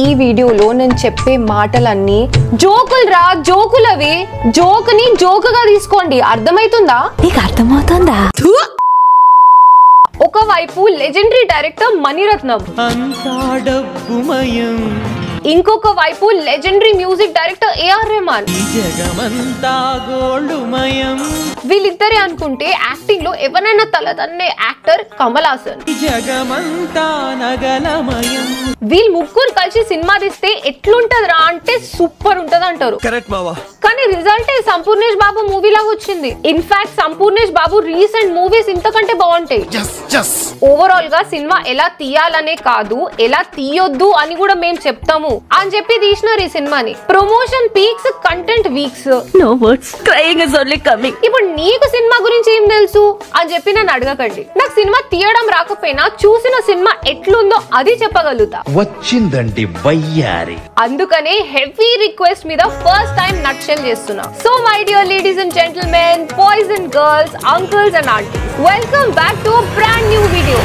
ఈ వీడియోలో నేను చెప్పే మాటలన్నీ జోకులు రా, జోకులవి. జోక్ ని జోకుగా తీసుకోండి, అర్థమైతుందా? నీకు అర్థమవుతుందా? ఒకవైపు లెజెండరీ డైరెక్టర్ మణిరత్నం, ఇంకొక వైపు legendary music director A R Rahman. వీళ్ళిద్దరే అనుకుంటే యాక్టింగ్ లో ఎవరైనా తలదన్నే యాక్టర్ కమల్ హాసన్. వీళ్ళు ముగ్గురు కలిసి సినిమా తీస్తే ఎట్లుంటదిరా అంటే సూపర్ ఉంటది అంటారు. కానీ రిజల్ట్ సంపూర్ణేష్ బాబు మూవీ లాగా వచ్చింది. In fact Sampoornesh Babu recent movies ఇంతకంటే బాగుంటాయి. ఓవరాల్ గా సినిమా ఎలా తీయాలనే కాదు, ఎలా తీయొద్దు అని కూడా మేము చెప్తాము అని చెప్పి తీసినారు ఈ సినిమాని. Promotion peaks, content weeks. No words, crying is only coming. ఇప్పుడు నీకు సినిమా గురించి ఏం తెలుసు అని చెప్పి నన్ను అడగకండి. నాకు సినిమా తీయడం రాకపోయినా చూసిన సినిమా ఎట్లుందో అది చెప్పగలుగుతా. వచ్చిందండి వయ్యారి. అందుకనే హెవీ రిక్వెస్ట్ మీద ఫస్ట్ టైం నట్షెల్ చేస్తున్నా. So my dear ladies and gentlemen, boys and girls, uncles and aunties, welcome back to brand new video.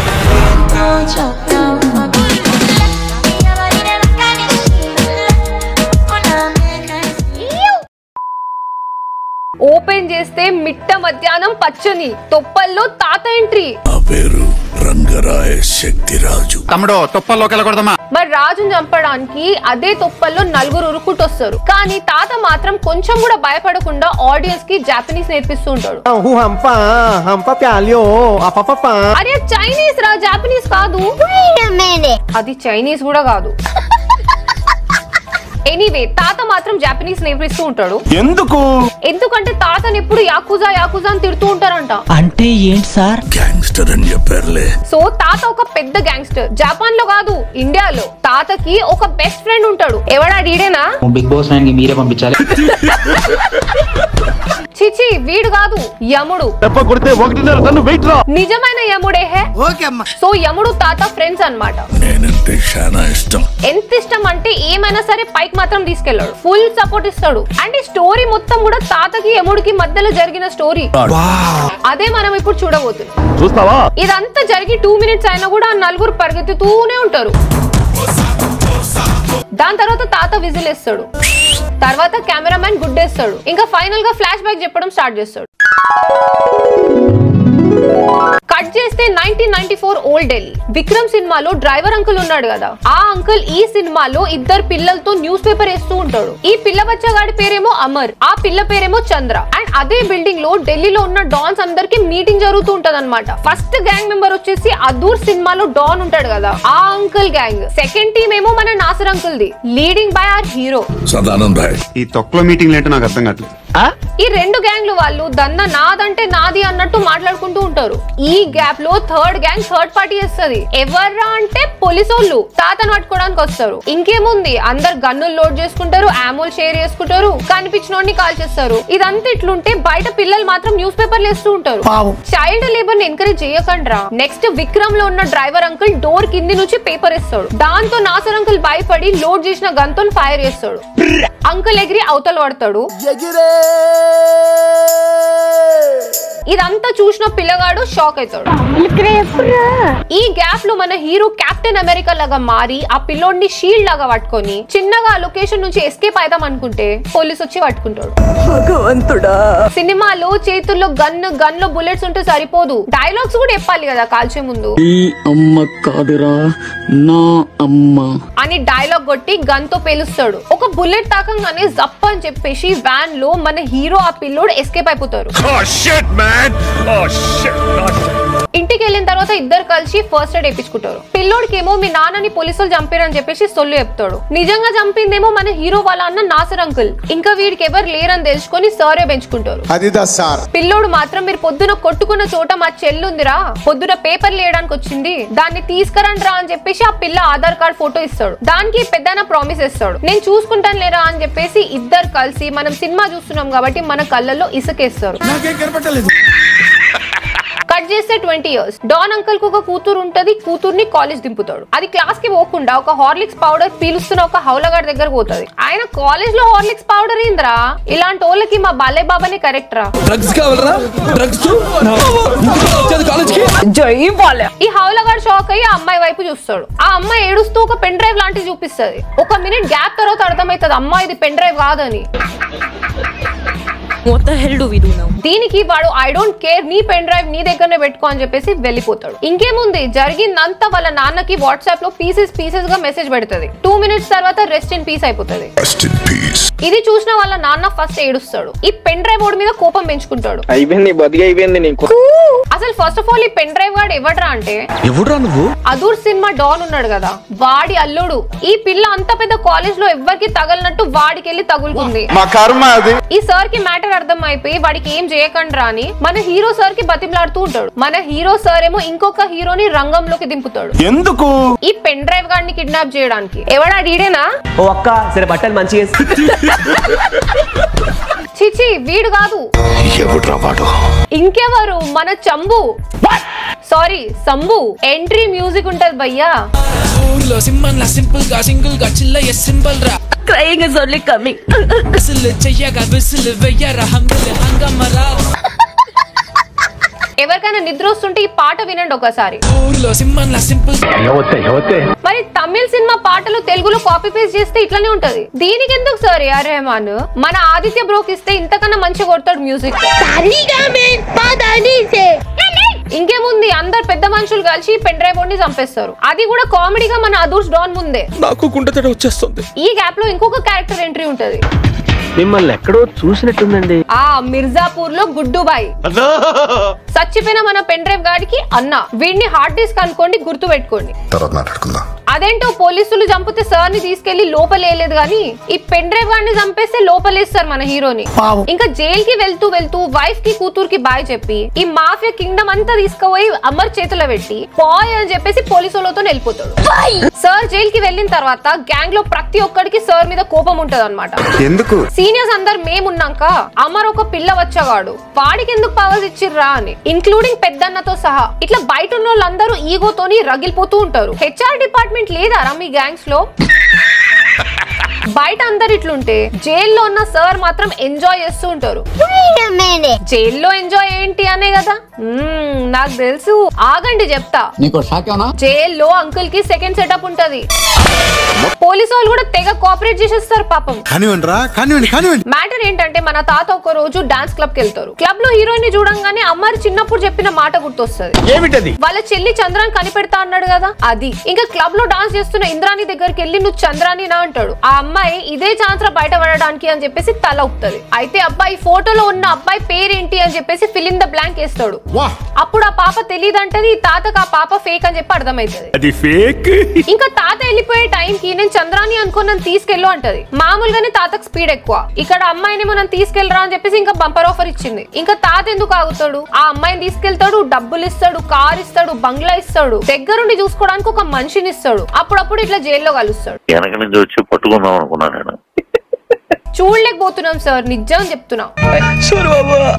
Open చేస్తే మిట్ట మధ్యాహ్నం పచ్చని తొప్పల్లో తాత ఎంట్రీ. నా పేరు రంగరాయ శక్తిరాజు. తమ్ముడు తొప్పల్లోకి వెళ్ళకూడదమ్మా. మరి రాజును చంపడానికి అదే తొప్పల్లో నలుగురు ఉరుక్కుంటొస్తారు. కానీ తాత మాత్రం కొంచెం కూడా భయపడకుండా ఆడియన్స్ కి జాపనీస్ నేర్పిస్తూ ఉంటాడు. అరే చైనీస్ రా, జాపనీస్ కాదు. అది చైనీస్ కూడా కాదు. ఎనీవే తాత మాత్రం జాపనీస్ నేర్పిస్తూ ఉంటాడు. ఎందుకంటే తాతని ఎప్పుడు యాకుజా యాకుజా అని తిడుతూ ఉంటారంట. అంటే ఏంటి సార్? గ్యాంగ్స్టర్ అని చెప్పారులే. సో తాత ఒక పెద్ద గ్యాంగ్స్టర్. జపాన్ లో కాదు, ఇండియాలో. తాతకి ఒక బెస్ట్ ఫ్రెండ్ ఉంటాడు. ఎవడా డీడేనా? బిగ్ బాస్ మీరే పంపించాలి. చిచి వీడు కాదు, యముడు. నిజమైన యముడే హే. సో యముడు తాత ఫ్రెండ్స్ అన్నమాట. నేనంటే చాలా ఇష్టం. ఎంత ఇష్టం అంటే ఏమైనా సరే పైకి మాత్రం తీసుకెళ్లాడు. ఫుల్ సపోర్ట్ ఇస్తాడు. అండ్ ఈ స్టోరీ మొత్తం కూడా తాతకి యముడికి మధ్యలో జరిగిన స్టోరీ. అదే మనం ఇప్పుడు చూడబోతున్నాం. ఇదంతా జరిగి 2 minutes అయినా కూడా నలుగురు పరిగెత్తుతూనే ఉంటారు. దాని తర్వాత తాత విజిల్ వేస్తాడు. తర్వాత కెమెరామెన్ గుడ్డేస్తాడు. ఇంకా ఫైనల్ గా ఫ్లాష్ బ్యాక్ చెప్పడం స్టార్ట్ చేస్తాడు. కట్ చేస్తే 1994 ఓల్డ్ ఢిల్లీ. విక్రమ్ సినిమాలో డ్రైవర్ అంకుల్ ఉన్నాడు కదా, ఆ అంకుల్ ఈ సినిమాలో ఇద్దరు పిల్లలతో న్యూస్ పేపర్ వేస్తూ ఉంటాడు. ఈ పిల్ల బచ్చగాడి పేరేమో అమర్, ఆ పిల్ల పేరేమో చంద్ర. అండ్ అదే బిల్డింగ్ లో ఢిల్లీలో ఉన్న డాన్స్ అందరికి మీటింగ్ జరుగుతూ ఉంటది అనమాట. ఫస్ట్ గ్యాంగ్ మెంబర్ వచ్చేసి అదూర్ సినిమాలో డాన్ ఉంటాడు కదా, ఆ అంకుల్ గ్యాంగ్. సెకండ్ టీమ్ ఏమో మన నాసర్ అంకుల్ ది, leading by our hero Sadanand Roy. ఈ తొక్కలో మీటింగ్ ఏంటో నాకు అర్థం కాదు. ఈ రెండు గ్యాంగ్లు వాళ్ళు దన్న నాదంటే నాది అన్నట్టు మాట్లాడుకుంటూ ఉంటారు. ఈ గ్యాప్ లో థర్డ్ గ్యాంగ్ థర్డ్ పార్టీ చేస్తుంది. ఎవర్రా అంటే పోలీసోళ్ళు తాతను పట్టుకోవడానికి వస్తారు. ఇంకేముంది, అందరు గన్నులు లోడ్ చేసుకుంటారు, ఆమోల్ షేర్ చేసుకుంటారు, కనిపించినోడిని కాల్ చేస్తారు. ఇదంతా ఇట్లుంటే బయట పిల్లలు మాత్రం న్యూస్ పేపర్లు వేస్తూ ఉంటారు. చైల్డ్ లేబర్ ని ఎంకరేజ్ చేయకండ్రా. నెక్స్ట్ విక్రమ్ లో ఉన్న డ్రైవర్ అంకుల్ డోర్ కింది నుంచి పేపర్ ఇస్తాడు. దాంతో నాసర్ అంకుల్ భయపడి లోడ్ చేసిన గన్ తో ఫైర్ చేస్తాడు. అంకుల్ ఎగిరి అవతల పడతాడు. ఇదంతా చూసిన పిల్లగాడు షాక్ అవుతాడు. ఈ గ్యాప్ లో మన హీరో కెప్టెన్ అమెరికా లాగా మారి ఆ పిల్లోడిని షీల్డ్ లాగా పట్టుకొని చిన్నగా లొకేషన్ నుంచి ఎస్కేప్ అయిదాం అనుకుంటే పోలీస్ వచ్చి పట్టుకుంటాడు. భగవంతుడా. సినిమాలో చేతుల్లో గన్ లో బుల్లెట్స్ ఉంటే సరిపోదు, డైలాగ్స్ కూడా చెప్పాలి కదా కాల్చే ముందు. ఈ అమ్మ కాదురా నా అమ్మ అని డైలాగ్ కొట్టి గన్ తో పేలుస్తాడు. ఒక బుల్లెట్ తాకంగానే జప్ అని చెప్పేసి వ్యాన్ లో మన హీరో ఆ పిల్లోడు ఎస్కేప్ అయిపోతారు. ఇంటికి వెళ్ళిన తర్వాత ఇద్దరు కలిసి ఫస్ట్ ఎయిడ్ వేయించుకుంటారు. పిల్లోడికి ఏమో మీ నాన్నని పోలీసులు చంపారని చెప్పేసి సొల్లు చెప్తాడు. నిజంగా చంపిందేమో మన హీరో వాళ్ళ అన్న నాసర్ అంకుల్. ఇంకా వీడికి ఎవరు లేరని తెలుసుకొని సరే పెంచుకుంటారు. పిల్లోడు మాత్రం మీరు పొద్దున కొట్టుకున్న చోట మా చెల్లుందిరా, పొద్దున పేపర్లు వేయడానికి వచ్చింది, దాన్ని తీసుకురండి రా అని చెప్పేసి ఆ పిల్ల ఆధార్ కార్డ్ ఫోటో ఇస్తాడు. దానికి పెద్దన ప్రామిస్ ఇస్తాడు, నేను చూసుకుంటాను లేరా అని చెప్పేసి ఇద్దరు కలిసి మనం సినిమా చూస్తున్నాం కాబట్టి మన కళ్ళల్లో ఇసుకేస్తారు. కట్ చేస్తే 20 years. డాన్ అంకుల్ కు ఒక కూతురు ఉంటది, కూతుర్ని కాలేజ్ దింపుతాడు. అది క్లాస్ కి పోకుండా ఒక హార్లిక్స్ పౌడర్ పీలుస్తున్న ఒక హౌలగాడి దగ్గర పోతుంది. ఆయన కాలేజ్ లో హార్లిక్స్ పౌడర్ ఏంద్రా, ఇలాంటి వాళ్ళకి మా బాలయ్య బాబానే కరెక్ట్ రా. ఈ హౌలగాడు షాక్ అయ్యి ఆ అమ్మాయి వైపు చూస్తాడు. ఆ అమ్మాయి ఏడుస్తూ ఒక పెన్ డ్రైవ్ లాంటిది చూపిస్తుంది. ఒక మినిట్ గ్యాప్ తర్వాత అర్థమవుతుంది అమ్మా ఇది పెన్ డ్రైవ్ కాదని. What the hell do we do now? దీనికి వాడు ఐ డోంట్ కేర్, నీ పెన్ డ్రైవ్ నీ దగ్గరనే పెట్టుకో అని చెప్పేసి వెళ్ళిపోతాడు. ఇంకేముంది, జరిగిందంతా వాళ్ళ నాన్నకి వాట్సాప్ లో పీసెస్ గా మెసేజ్ పెడుతుంది. 2 minutes తర్వాత రెస్ట్ ఇన్ పీస్ అయిపోతుంది. ఇది చూసిన వాళ్ళ నాన్న ఫస్ట్ ఏడుస్తాడు. ఈ పెన్ డ్రైవ్ ఓడి మీద కోపం పెంచుకుంటాడు. అసలు ఫస్ట్ ఆఫ్ ఆల్ ఈ పెన్ డ్రైవ్ వాడు ఎవడ్రా అంటే, అదూర్ సినిమా డాన్ ఉన్నాడు కదా, వాడి అల్లుడు. ఈ పిల్ల అంత పెద్ద కాలేజ్ లో ఎవ్వరికి తగలనట్టు వాడికి వెళ్ళి తగులుకుంది. ఈ సార్ కి మ్యాటర్ అర్థం అయిపోయి వాడికి ఏం చేయకండి రా అని మన హీరో సార్ కి బతిమలాడుతూ ఉంటాడు. మన హీరో సార్ ఏమో ఇంకొక హీరోని రంగంలోకి దింపుతాడు. ఎందుకు? ఈ పెన్ డ్రైవ్ గాడిని కిడ్నాప్ చేయడానికి. ఎవడా డీడేనా? ఓ అక్క సరే బట్టలు మంచిగా చిచి వీడు కాదు, ఇంకెవరు, మన చంబు, సారీ సంబు. ఎంట్రీ మ్యూజిక్ ఉంటది భయ్యా. Crying is only coming. ఎవరికైనా నిద్ర వస్తుంటే ఈ పాట వినండి ఒకసారి. మరి తమిళ సినిమా పాటలు తెలుగులో కాపీ పేస్ట్ చేస్తే ఇట్లానే ఉంటది. దీనికి ఎందుకు సార్ ఏఆర్ రెహమాన్ మన ఆదిత్య బ్రోకి ఇస్తే ఇంతకన్నా మంచిగా కొడతాడు మ్యూజిక్. ఇంకేముంది, అందరు పెద్ద మనుషులు కలిసి పెన్ డ్రైవ్ ని చంపేస్తారు. అది కూడా కామెడీగా మన అదూర్స్ డాన్ ముందే. నాకు గుండె వచ్చేస్తుంది. ఈ గ్యాప్ లో ఇంకొక క్యారెక్టర్ ఎంట్రీ ఉంటది. మిమ్మల్ని ఎక్కడో చూసినట్టుందండి. ఆ మిర్జాపూర్ లో గుడ్డుబాయ్, చచ్చిపోయిన మన పెన్ డ్రైవ్ గాడికి అన్న. వీడిని హార్డ్ డిస్క్ అనుకోండి, గుర్తు పెట్టుకోండి. అదేంటో పోలీసులు చంపితే సార్ ని తీసుకెళ్లి లోపలేయలేదు గాని ఈ పెన్ డ్రైవ్ గాడిని చంపేస్తే లోపలేస్తారు మన హీరోని. ఇంకా జైల్ కి వెళ్తూ వైఫ్ కి కూతురుకి బాయ్ చెప్పి ఈ మాఫియా కింగ్డమ్ అంతా తీసుకుపోయి అమర్ చేతిలో పెట్టి బాయ్ అని చెప్పేసి పోలీసులతో వెళ్ళిపోతాడు. సార్ జైల్ కి వెళ్ళిన తర్వాత గ్యాంగ్ లో ప్రతి ఒక్కడికి సార్ మీద కోపం ఉంటది అనమాట. ఎందుకు? సీనియర్స్ అందరు మేమున్నాక అమర్ ఒక పిల్ల వచ్చాగాడు, వాడికి ఎందుకు పవర్స్ ఇచ్చిర్రా అని, ఇంక్లూడింగ్ పెద్దన్నతో సహా. ఇట్లా బయట ఉన్న వాళ్ళందరూ ఈగోతోని రగిలిపోతూ ఉంటారు. హెచ్ఆర్ డిపార్ట్మెంట్ లేదారా మీ గ్యాంగ్స్ లో? బయట అందరు ఇట్లుంటే జైల్లో ఉన్న సార్ మాత్రం ఎంజాయ్ చేస్తూ ఉంటారు. జైల్లో ఎంజాయ్ ఏంటి అనే కదా నాకు తెలుసు. ఆగండి చెప్తా. జైల్లో అంకుల్ కి సెకండ్ సెటప్ ఉంటది. పోలీసు వాళ్ళు కూడా తెగ కోఆపరేట్ చేసేస్తారు పాపం. మ్యాటర్ ఏంటంటే మన తాత ఒక రోజు డాన్స్ క్లబ్ కి వెళ్తారు. క్లబ్ లో హీరోయిన్ ని చూడంగానే అమ్మాయి చిన్నప్పుడు చెప్పిన మాట గుర్తొస్తుంది. వాళ్ళ చెల్లి చంద్రాన్ని కనిపెడతా అన్నాడు కదా అది. ఇంకా క్లబ్ లో డాన్స్ చేస్తున్న ఇంద్రాణి దగ్గరికి వెళ్ళి నువ్వు చంద్రాని నా అంటాడు. ఆ అమ్మాయి ఇదే ఛాన్స్ రా బయట పడడానికి అని చెప్పేసి తల ఊపుతుంది. అయితే అబ్బాయి ఫోటోలో ఉన్న అబ్బాయి పేరేంటి అని చెప్పేసి ఫిల్ ఇన్ ద బ్లాంక్ వేస్తాడు. అప్పుడు ఆ పాప తెలియదంటది, తాతకు ఆ పాప ఫేక్ అని చెప్పి అర్థమైతది. ఇంకా తాత వెళ్ళిపోయే టైం కి నేను చంద్రాని అనుకుని నన్ను తీసుకెళ్ళు అంటది. మామూలుగానే తాతకు స్పీడ్ ఎక్కువ. ఇక్కడ అమ్మాయినేమో నన్ను తీసుకెళ్ళరా అని చెప్పేసి ఇంకా బంపర్ ఆఫర్ ఇచ్చింది. ఇంకా తాత ఎందుకు ఆగుతాడు, ఆ అమ్మాయిని తీసుకెళ్తాడు, డబ్బులు ఇస్తాడు, కార్ ఇస్తాడు, బంగ్లా ఇస్తాడు, దగ్గరుండి చూసుకోవడానికి ఒక మనిషిని ఇస్తాడు. అప్పుడప్పుడు ఇట్లా జైల్లో కలుస్తాడు. చూడలేకపోతున్నాం సార్, నిజం చెప్తున్నా.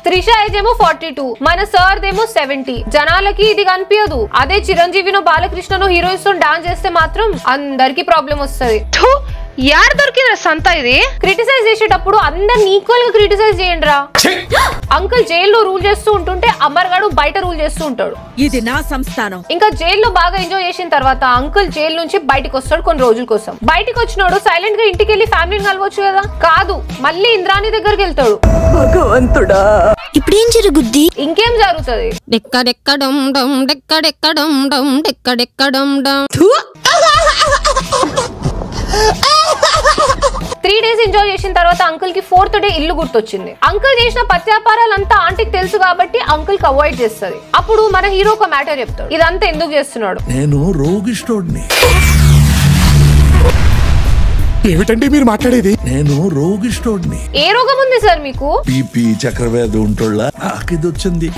త్రిష ఏజ్ ఏమో 42, మన సార్ దేమో 70. జనాలకి ఇది కనిపించదు. అదే చిరంజీవినో బాలకృష్ణనో హీరోయిన్స్ తో డాన్స్ చేస్తే మాత్రం అందరికి ప్రాబ్లం వస్తుంది. యార్ దొరికిందా సంత ఇది? క్రిటిసైజ్ చేసేటప్పుడు అందరిని ఈక్వల్ గా క్రిటిసైజ్ చేయండి రా. అంకుల్ జైల్లో రూల్ చేస్తూ ఉంటుంటే అమర్ గాడు బయట రూల్ చేస్తూ ఉంటాడు. ఇది నా సంస్థానం. ఇంకా జైల్లో బాగా ఎంజాయ్ చేసిన తర్వాత అంకుల్ జైలు నుంచి బయటకు వస్తాడు కొన్ని రోజుల కోసం. బయటకు వచ్చినాడు సైలెంట్ గా ఇంటికి వెళ్ళి ఫ్యామిలీని కలవచ్చు కదా, కాదు మళ్ళీ ఇంద్రాణి దగ్గరికి వెళ్తాడు. భగవంతుడా ఇప్పుడేం జరుగుద్ది? ఇంకేం జరుగుతుంది? 3 days ఎంజాయ్ చేసిన తర్వాత అంకుల్ కి 4th డే ఇల్లు గుర్తొచ్చింది. అంకుల్ చేసిన పత్యాపారాలంతా ఆంటీకి తెలుసు కాబట్టి అంకుల్ కి అవాయిడ్ చేస్తుంది. అప్పుడు మన హీరో ఒక మ్యాటర్ చెప్తాడు, ఇదంతా ఎందుకు చేస్తున్నాడు. నేను రోగిష్ఠుడిని. ఏమిటండి మీరు మాట్లాడేది? నేను రోగిష్ఠుడిని. ఏ రోగం ఉంది సార్ మీకు? బీపీ, చక్రవ్యాధి ఉంటోళ్ళ నాకు ఇది వచ్చింది.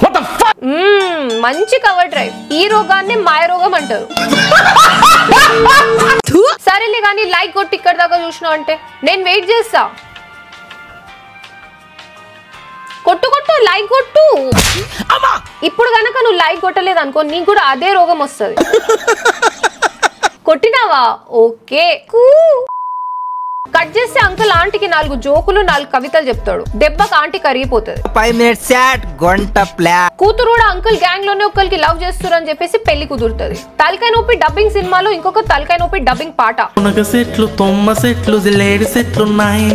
మంచి కవర్ డ్రైవ్. ఈ రోగాన్ని మాయ రోగం అంటారు. సరేలే కానీ లైక్ కొట్టి ఇక్కడ దాకా చూసినా అంటే నేను వెయిట్ చేస్తా. కొట్టు కొట్టు లైక్ కొట్టు. ఇప్పుడు గనక నువ్వు లైక్ కొట్టలేదు అనుకో, నీకు కూడా అదే రోగం వస్తుంది. కొట్టినావా? ఓకే. కట్ చేస్తే అంకుల్ ఆంటీకి 4 జోకులు 4 కవితలు చెప్తాడు. దెబ్బకి ఆంటీ కరిగిపోతుంది. 5 minutes కూతురు కూడా అంకుల్ గ్యాంగ్ లోనే ఒకరికి లవ్ చేస్తారు అని చెప్పేసి పెళ్లి కుదురుతుంది. తలకాయ నొప్పి డబ్బింగ్ సినిమాలో ఇంకొక తలకాయ నొప్పి డబ్బింగ్ పాట. సెట్లు తొమ్మ సెట్లు లేడి సెట్లున్నాయి,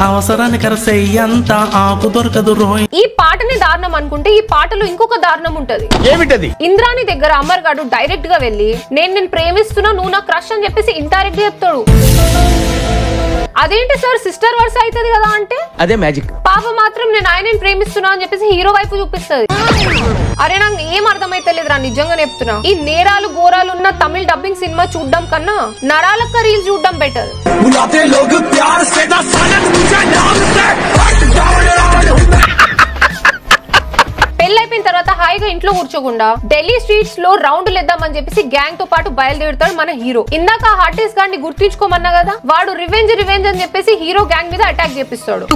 అవసరానికి కరసెయ్యంత ఆకు దొరకదు రోయ్. ఈ పాటని దారుణం అనుకుంటే ఈ పాటలో ఇంకొక దారుణం ఉంటది. ఏమిటది? ఇంద్రాణి దగ్గర అమర్ గాడు డైరెక్ట్ గా వెళ్ళి నేను ప్రేమిస్తున్నా, నువ్వు నా క్రష్ అని చెప్పేసి ఇండైరెక్ట్ గా చెప్తాడు. అదేంటి సార్ సిస్టర్ వర్స్ అవుతుంది కదా అంటే, అదే మ్యాజిక్. పాప మాత్రం నేను ఆయనని ప్రేమిస్తున్నా అని చెప్పేసి హీరో వైపు చూపిస్తుంది. అరే నాకు ఏం అర్థమైతలేదురా, నిజంగా చెప్తున్నా. ఈ నేరాలు ఘోరాలు ఉన్న తమిళ డబ్బింగ్ సినిమా చూడడం కన్నా నరాలక్క రీల్స్ చూడడం బెటర్. పెళ్ళైపోయిన తర్వాత హాయిగా ఇంట్లో కూర్చోకుండా ఢిల్లీ స్ట్రీట్స్ లో రౌండ్ లేద్దామని చెప్పేసి గ్యాంగ్ తో పాటు బయలుదేరుతాడు మన హీరో. ఇందాక హార్టిస్ట్ గారిని గుర్తించుకోమన్నా కదా, వాడు రివెంజ్ అని చెప్పేసి హీరో గ్యాంగ్ మీద అటాక్ చేపిస్తాడు.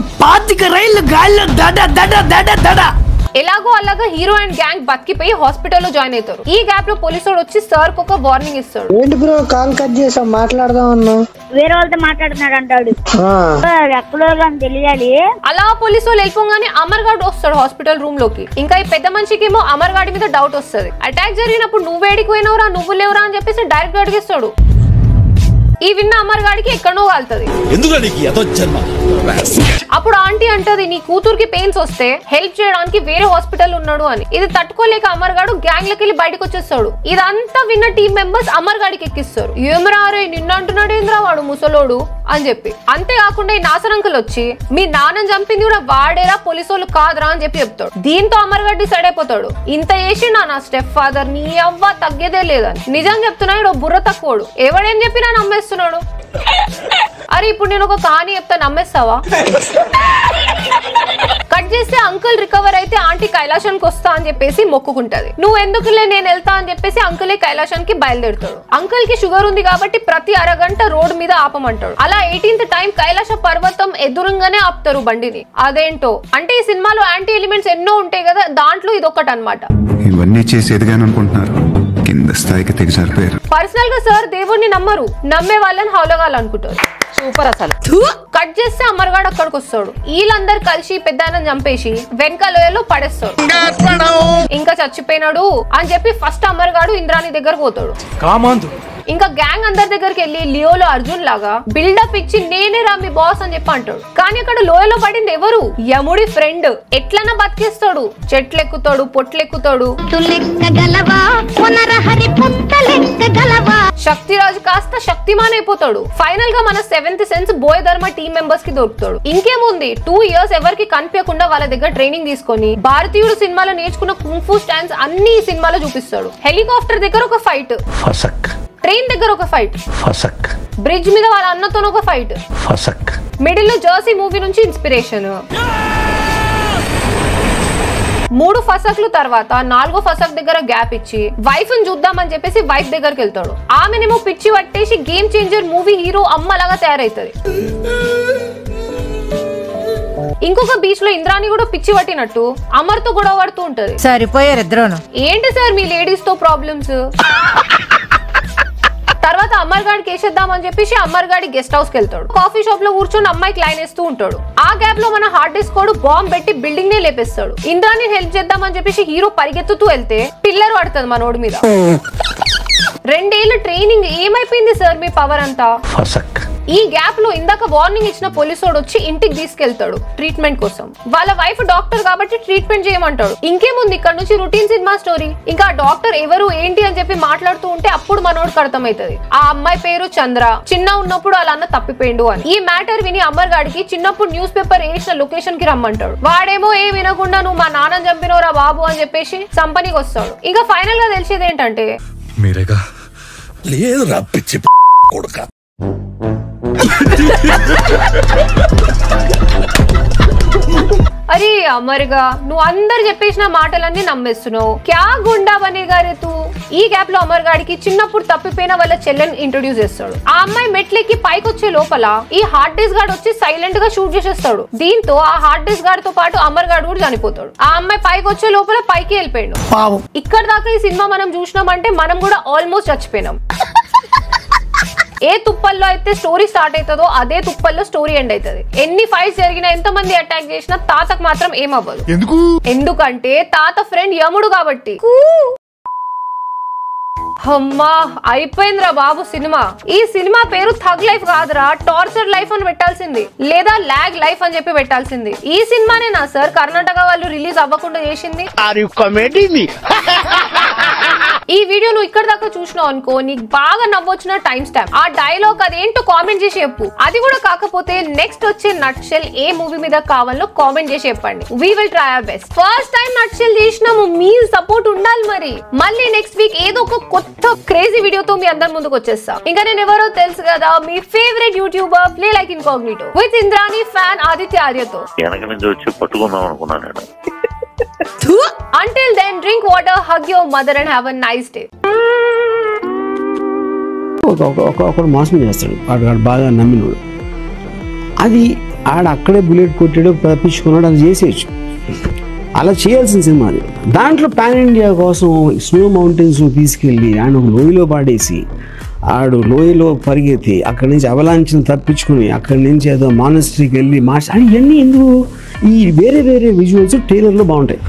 ఎలాగో అలాగా హీరో అండ్ గ్యాంగ్ బతికిపోయి హాస్పిటల్లో జాయిన్ అవుతారు. ఈ గ్యాప్ లో పోలీసు వచ్చి సార్ కు ఒక వార్నింగ్ ఇస్తాడు. ఏంటి బ్రో కాల్ కట్ చేసాం, మాట్లాడదాం అన్నా. వేరే వాళ్ళతో మాట్లాడుతున్నాడు అంటాడు. ఎక్కడో తెలియాలి. అలా పోలీసు వాళ్ళు వెళ్ళిపోగానే అమర్ గాడు వస్తాడు హాస్పిటల్ రూమ్ లోకి. ఇంకా ఈ పెద్ద మనిషికి ఏమో అమర్ గాడి మీద డౌట్ వస్తుంది. అటాక్ జరిగినప్పుడు నువ్వు వేడిపోయినవరా, నువ్వు లేవురా అని చెప్పేసి డైరెక్ట్ అడిగిస్తాడు. ఈ విన్న అమర్ గాడికి ఎక్కడో కాలుతుంది. అప్పుడు ఆంటీ అంటది నీ కూతురికి పెయిన్స్ వస్తే హెల్ప్ చేయడానికి వేరే హాస్పిటల్ ఉన్నాడు అని. ఇది తట్టుకోలేక అమర్ గాడు గ్యాంగ్ లకి వెళ్ళి బయటకు వచ్చేస్తాడు. ఇదంతా విన్న టీమ్ మెంబర్స్ అమర్ గాడికి ఎక్కిస్తారు. ఏమరా రే నిన్న అంటున్నాడు ఏంద్రా వాడు ముసలోడు అని చెప్పి. అంతేకాకుండా ఈ నాసరంకులు వచ్చి మీ నాన్నని చంపింది కూడా వాడేరా పోలీసు కాదురా అని చెప్పి చెప్తాడు. దీంతో అమర్ గారు డిసైడ్ అయిపోతాడు, ఇంత చేసి నా స్టెప్ ఫాదర్ నీ అవ్వ తగ్గేదే లేదని. నిజం చెప్తున్నా ఇడు బుర్ర తక్కువడు, ఎవడేం చెప్పినా నమ్మేస్తున్నాడు. అరే ఇప్పుడు నేను ఒక కహాని చెప్తా, నమ్మేస్తావా? కట్ చేస్తే అంకుల్ రికవర్ అయితే ఆంటీ కైలాసానికి వస్తా అని చెప్పేసి మొక్కుకుంటది. నువ్వు ఎందుకులే నేను వెళ్తా అని చెప్పేసి అంకులే కైలాసానికి బయలుదేరుతాడు. అంకుల్ కి షుగర్ ఉంది కాబట్టి ప్రతి అరగంట రోడ్ మీద ఆపమంటాడు. అలా 18th టైం కైలాస పర్వతం ఎదురుగానే ఆపుతారు బండిని. అదేంటో అంటే ఈ సినిమాలో యాంటీ ఎలిమెంట్స్ ఎన్నో ఉంటాయి కదా, దాంట్లో ఇది ఒకటి అన్నమాట. ఇవన్నీ చేసేదిగానే అనుకుంటున్నారు, కింద స్థాయికి తెగజారిపోయారు. పర్సనల్ గా సార్ దేవుడిని నమ్మరు, నమ్మే వాళ్ళని హౌలగాలనుకుంటారు. సూపర్ అసలు. కట్ చేస్తే అమర్గాడు అక్కడికి వస్తాడు. వీళ్ళందరు కలిసి పెద్ద చంపేసి వెనక లోయలో పడేస్తాడు. ఇంకా చచ్చిపోయినాడు అని చెప్పి ఫస్ట్ అమర్గాడు ఇంద్రాణి దగ్గర పోతాడు. ఇంకా గ్యాంగ్ అందరి దగ్గరికి వెళ్ళి లియోలో అర్జున్ లాగా బిల్డప్ ఇచ్చి నేనే రా మీ బాస్ అని చెప్పి అంటాడు. కానీ అక్కడ లోయలో పడింది ఎవరు? యముడి ఫ్రెండ్. ఎట్లన్నా బతికేస్తాడు, చెట్లెక్కుతాడు, పొట్లెక్కుతాడు. శక్తిరాజు కాస్త శక్తిమాన్ అయిపోతాడు. ఫైనల్ గా మన 7th సెన్స్ బోయ్ ధర్మ టీమ్ మెంబర్స్ కి దొరుకుతాడు. ఇంకేముంది 2 years ఎవరికి కనిపించకుండా వాళ్ళ దగ్గర ట్రైనింగ్ తీసుకొని భారతీయుడు సినిమాలో నేర్చుకున్న కుంఫు స్టాండ్స్ అన్ని ఈ సినిమాలో చూపిస్తాడు. హెలికాప్టర్ దగ్గర ఒక ఫైట్, ట్రైన్ దగ్గర ఒక ఫైట్, బ్రిడ్జ్ మీద వాళ్ళ అన్నతో ఒక ఫైట్, మిడిల్ లో జర్సీ మూవీ నుంచి ఇన్స్పిరేషన్. 3 ఫసక్లు తర్వాత 4వ ఫసక్ దగ్గర గ్యాప్ ఇచ్చి వైఫ్ ని చూద్దామని చెప్పేసి వైఫ్ దగ్గరికి వెళ్తాడు. ఆమెనేమో పిచ్చి పట్టేసి గేమ్ చేంజర్ మూవీ హీరో అమ్మలాగా తయారైతది. ఇంకొక బీచ్ లో ఇంద్రాణి కూడా పిచ్చి పట్టినట్టు అమర్ తో గొడవ పడుతూ ఉంటది. సరిపోయారు ఇద్దరును. ఏంటి సార్ మీ లేడీస్ తో ప్రాబ్లమ్స్? తర్వాత అమర్ గాడికి వేసేద్దామని చెప్పేసి అమర్ గాడి గెస్ట్ హౌస్ కి వెళ్తాడు. కాఫీ షాప్ లో కూర్చొని అమ్మాయికి లైన్ వేస్తూ ఉంటాడు. ఆ గ్యాప్ లో మన హార్డ్ డిస్క్ కోడ్ బాంబ్ పెట్టి బిల్డింగ్ నే లేపేస్తాడు. ఇంద్రాని హెల్ప్ చేద్దామని చెప్పేసి హీరో పరిగెత్తుతూ వెళ్తే పిల్లర్ పడుతుంది మనోడి మీద. 2 ఏళ్ల ట్రైనింగ్ ఏమైపోయింది సార్ మీ పవర్ అంతా? ఈ గ్యాప్ లో ఇందాక వార్నింగ్ ఇచ్చిన పోలీసోడు వచ్చి ఇంటికి తీసుకెళ్తాడు ట్రీట్మెంట్ కోసం. వాళ్ళ వైఫ్ డాక్టర్ కాబట్టి ట్రీట్మెంట్ చేయమంటాడు. ఇంకేముంది ఇక్కడ నుంచి రొటీన్ సినిమా స్టోరీ. ఇంకా డాక్టర్ ఎవరు ఏంటి అని చెప్పి మాట్లాడుతూ ఉంటే అప్పుడు మనోడికి అర్థమవుతుంది ఆ అమ్మాయి పేరు చంద్ర, చిన్న ఉన్నప్పుడు వాళ్ళ అన్న తప్పిపోయిండు అని. ఈ మ్యాటర్ విని అమర్ గాడికి చిన్నప్పుడు న్యూస్ పేపర్ వేసిన లొకేషన్ కి రమ్మంటాడు. వాడేమో ఏ వినకుండా నువ్వు మా నాన్నని చంపినవరా బాబు అని చెప్పేసి సంపనికి వస్తాడు. ఇంకా ఫైనల్ గా తెలిసేది ఏంటంటే మీరేగా లేదు రప్పించి కొడుక. అరే అమర్గా నువ్వు అందరు చెప్పేసిన మాటలన్నీ నమ్మేస్తున్నావు. క్యా గుండా బనేగా రే తూ. ఈ గ్యాప్ లో అమర్ గాడికి చిన్నప్పుడు తప్పిపోయిన వాళ్ళ చెల్లెని ఇంట్రొడ్యూస్ చేస్తాడు. ఆ అమ్మాయి మెట్లెక్కి పైకి వచ్చే లోపల ఈ హార్డ్ డిస్క్ గార్డ్ వచ్చి సైలెంట్ గా షూట్ చేసేస్తాడు. దీంతో ఆ హార్డ్ డిస్క్ గార్డ్ తో పాటు అమర్ గార్డ్ కూడా చనిపోతాడు. ఆ అమ్మాయి పైకి వచ్చే లోపల పైకి వెళ్ళిపోయాడు. ఇక్కడ దాకా ఈ సినిమా మనం చూసినామంటే మనం కూడా ఆల్మోస్ట్ చచ్చిపోయినాం. ఏ తుప్పల్లో అయితే స్టోరీ స్టార్ట్ అవుతుందో అదే తుప్పల్లో స్టోరీ ఎండ్ అవుతుంది. ఎన్ని ఫైట్స్ జరిగినా, ఎంత మంది అటాక్ చేసినా తాతకు మాత్రం ఏమవ్వదు. ఎందుకంటే తాత ఫ్రెండ్ యముడు కాబట్టి. అమ్మా అయిపోయిందిరా బాబు సినిమా. ఈ సినిమా పేరు థగ్ లైఫ్ కాదురా, టార్చర్ లైఫ్ అని పెట్టాల్సింది, లేదా లాగ్ లైఫ్ అని చెప్పి పెట్టాల్సింది. ఈ సినిమానేనా సార్ కర్ణాటక వాళ్ళు రిలీజ్ అవ్వకుండా చేసింది? ఈ వీడియో నువ్వు ఇక్కడ దాకా చూసినావు అనుకో, నీకు బాగా నవ్వొచ్చిన టైం స్టాంప్ ఆ డైలాగ్ అదేంటో కామెంట్ చేసి చెప్పు. అది కూడా కాకపోతే నెక్స్ట్ వచ్చే నట్షెల్ ఏ మూవీ మీద కావాలో కామెంట్ చేసి చెప్పండి. We will try our best. First time nutshell చేసినాము, మీ సపోర్ట్ ఉండాలి. మరి మళ్ళీ నెక్స్ట్ వీక్ ఏదో ఒక కొత్త క్రేజీ వీడియోతో మీ అందరి ముందుకు వచ్చేస్తా. ఇంకా నేను ఎవరో తెలుసు కదా, మీ favourite youtuber play like incognito with Indrani fan Aditya ఆర్యతో. Until then, drink water, hug your mother and have a nice day. ఒకడు మోసం చేస్తాడు, వాడు బాగా నమ్మినోడు. అది ఆడ అక్కడే బుల్లెట్ కొట్టాడు, తప్పించుకున్నాడు, అది చేసేయచ్చు. అలా చేయాల్సిన సినిమా అది. దాంట్లో పాన్ ఇండియా కోసం స్నో మౌంటైన్స్ తీసుకెళ్ళి ఆయన ఒక లోయలో పాడేసి, ఆడు లోయలో పరిగెత్తి అక్కడి నుంచి అవలాంఛను తప్పించుకుని అక్కడి నుంచి ఏదో మానస్ట్రీకి వెళ్ళి ఇవన్నీ ఎందుకు? ఈ వేరే వేరే విజువల్స్ ట్రైలర్లో బాగుంటాయి.